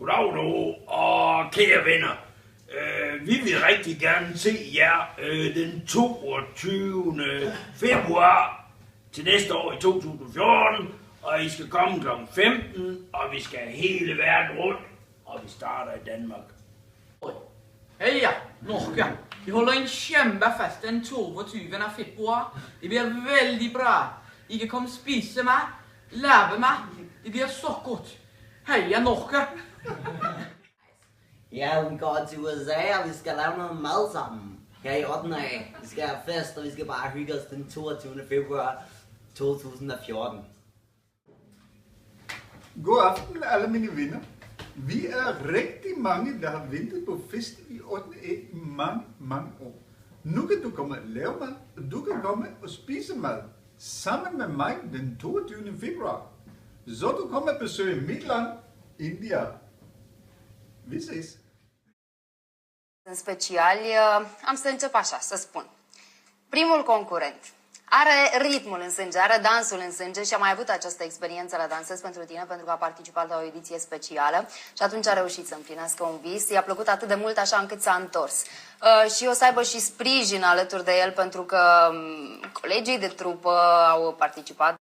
Goddag nu, og kære venner. Vi vil rigtig gerne se jer den 22. februar til næste år i 2014, og I skal komme kl. 15, og vi skal hele verden rundt, og vi starter i Danmark. Heia, Norge! Vi holder en kjempefest den 22. februar. Det blir veldig bra. I kan komme og spise meg, lære meg. Det blir så godt. Heia, Norge! Ja, vi går til USA, og vi skal lave noget mad sammen. Her i 8. af. Vi skal have fest, og vi skal bare hygge os den 22. februar 2014. God aften, alle mine venner. Vi er rigtig mange, der har ventet på fest i 8. af i mange år. Nu kan du komme og lave mad, og du kan komme og spise mad sammen med mig den 22. februar. Så du kommer og besøge mit land, India. Vi ses! În special, am să încep așa, să spun. Primul concurent are ritmul în sânge, are dansul în sânge și a mai avut această experiență la Dansez pentru tine, pentru că a participat la o ediție specială și atunci a reușit să împlinească un vis. I-a plăcut atât de mult așa încât s-a întors. Și o să aibă și sprijin alături de el pentru că colegii de trupă au participat.